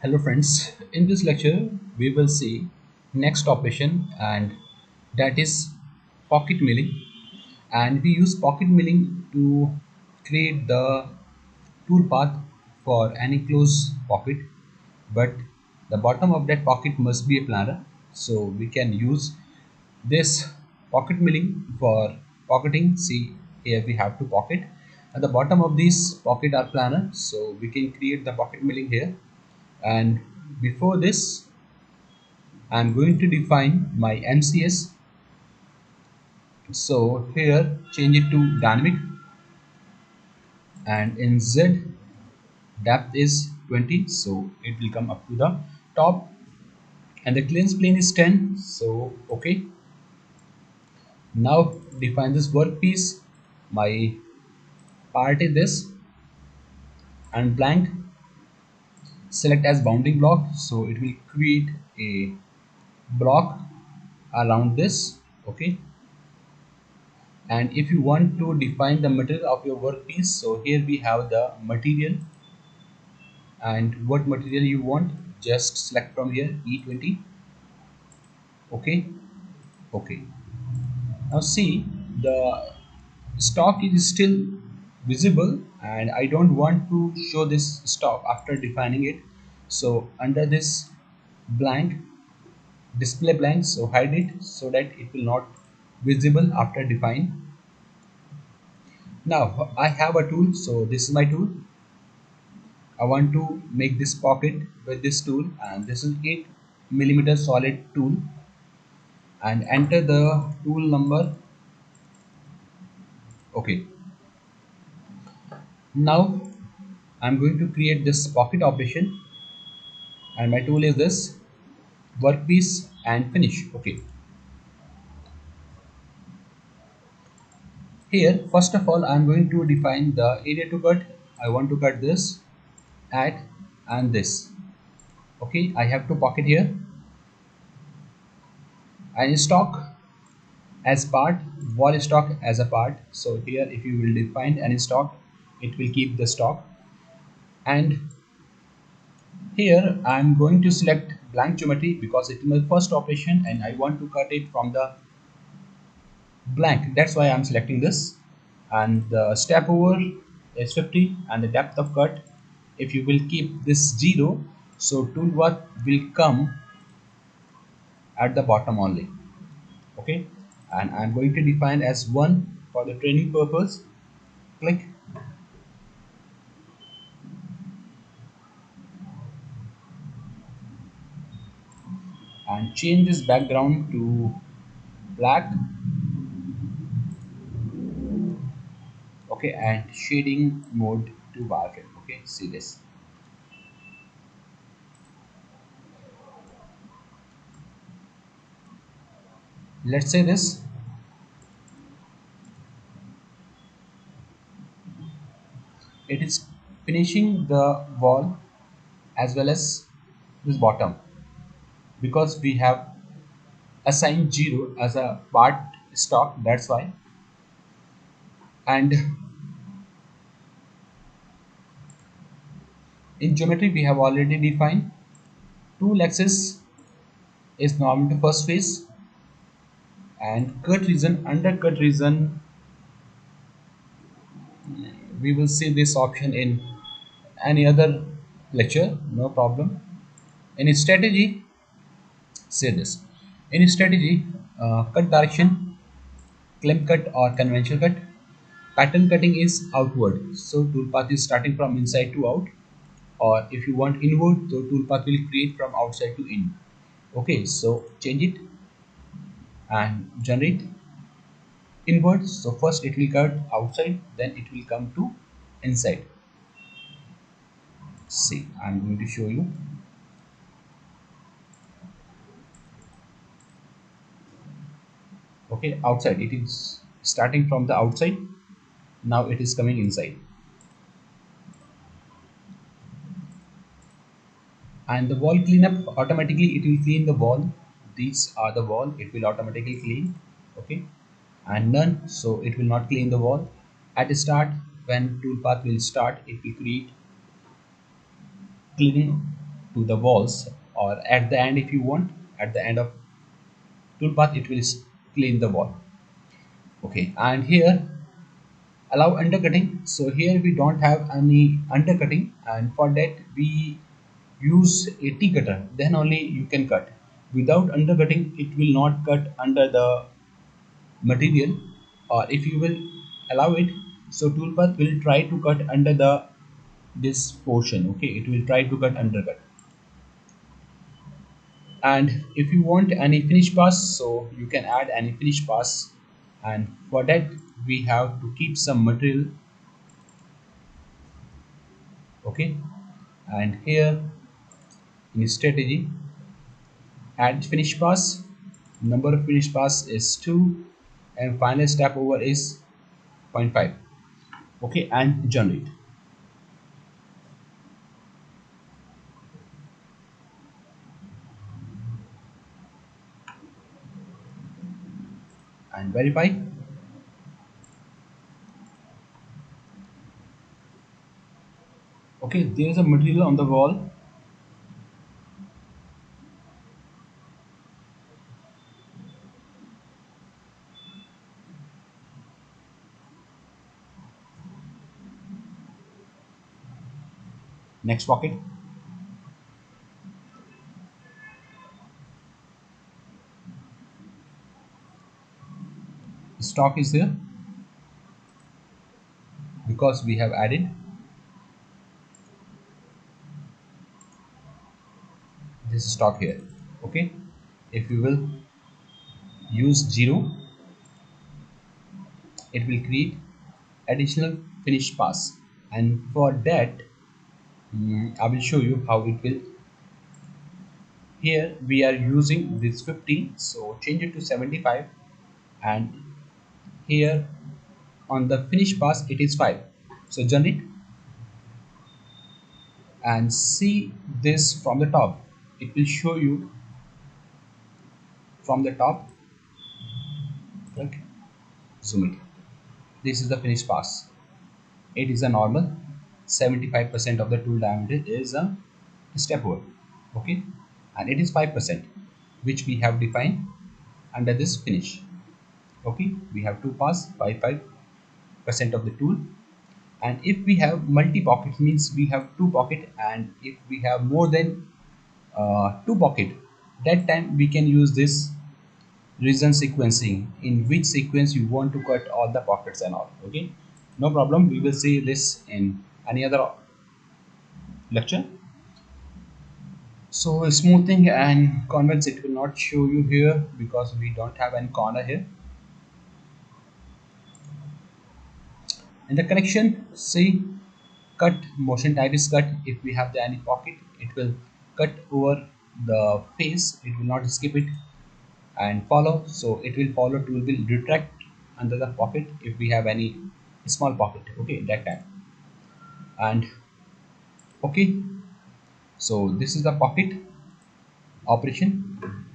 Hello friends, in this lecture we will see next operation, and that is pocket milling. And we use pocket milling to create the tool path for any closed pocket, but the bottom of that pocket must be a planar, so we can use this pocket milling for pocketing. See, here we have two pocket. At the bottom of this pocket are planar, so we can create the pocket milling here. And before this, I'm going to define my MCS. So here change it to dynamic, and in Z depth is 20, so it will come up to the top, and the clearance plane is 10, so okay. Now define this workpiece. My part is this, and blank select as bounding block, so it will create a block around this. Okay, and if you want to define the material of your workpiece, so here we have the material, and what material you want, just select from here E20. Okay, okay. Now see, the stock is still visible, and I don't want to show this stock after defining it. So under this blank, display blank, so hide it so that it will not visible after define. Now I have a tool, so this is my tool. I want to make this pocket with this tool, and this is 8 mm solid tool, and enter the tool number. Okay, now I'm going to create this pocket operation, and my tool is this workpiece and finish. Okay, here first of all I'm going to define the area to cut. I want to cut this at and this. Okay, I have to pocket here, and stock as part, wall stock as a part. So here if you will define any stock, it will keep the stock. And here I'm going to select blank geometry because it is my first operation and I want to cut it from the blank, that's why I'm selecting this. And the step over is 50, and the depth of cut, if you will keep this 0, so toolpath will come at the bottom only. Okay, and I'm going to define as 1 for the training purpose. Click, and change this background to black. Okay, and shading mode to wireframe. Okay, see this. Let's say this. It is finishing the wall as well as this bottom, because we have assigned 0 as a part stock, that's why. And in geometry we have already defined tool axis is normal to first face, and cut region, under cut region, we will see this option in any other lecture, no problem. In strategy, say this. In strategy, cut direction, clamp cut or conventional cut. Pattern cutting is outward, so toolpath is starting from inside to out. Or if you want inward, the toolpath will create from outside to in. Okay, so change it and generate inward. So first it will cut outside, then it will come to inside. See, I'm going to show you. Okay, outside, it is starting from the outside, now it is coming inside. And the wall cleanup, automatically it will clean the wall. These are the wall, it will automatically clean. Okay, and none, so it will not clean the wall. At start, when toolpath will start, it will create cleaning. to the walls, or at the end if you want, at the end of toolpath it will clean the wall. Okay, and here allow undercutting. So here we don't have any undercutting, and for that we use a T cutter, then only you can cut. Without undercutting it will not cut under the material, or if you will allow it, so toolpath will try to cut under the this portion. Okay, it will try to cut undercut. And if you want any finish pass, so you can add any finish pass, and for that we have to keep some material. Okay, and here in strategy, add finish pass, number of finish pass is 2, and final step over is zero point 0.5. Okay, and generate and verify. Okay, there is a material on the wall. Next pocket, stock is there because we have added this stock here. Okay, if you will use 0, it will create additional finish pass, and for that I will show you how it will. Here we are using this 50, so change it to 75, and here on the finish pass it is 5. So generate and see this from the top. It will show you from the top. Okay, zoom it. This is the finish pass. It is a normal. 75% of the tool diameter is a step over. Okay, and it is 5%, which we have defined under this finish. Okay, we have two pass, 5% of the tool. And if we have multi pocket, means we have two pocket, and if we have more than two pocket, that time we can use this region sequencing, in which sequence you want to cut all the pockets and all. Okay, no problem, we will see this in any other lecture. So smoothing and convex, it will not show you here because we don't have any corner here. In the connection, see, cut motion type is cut. If we have the any pocket, it will cut over the face, it will not skip it. And follow, so it will follow, tool will retract under the pocket if we have any small pocket. Okay, that time. And okay, so this is the pocket operation.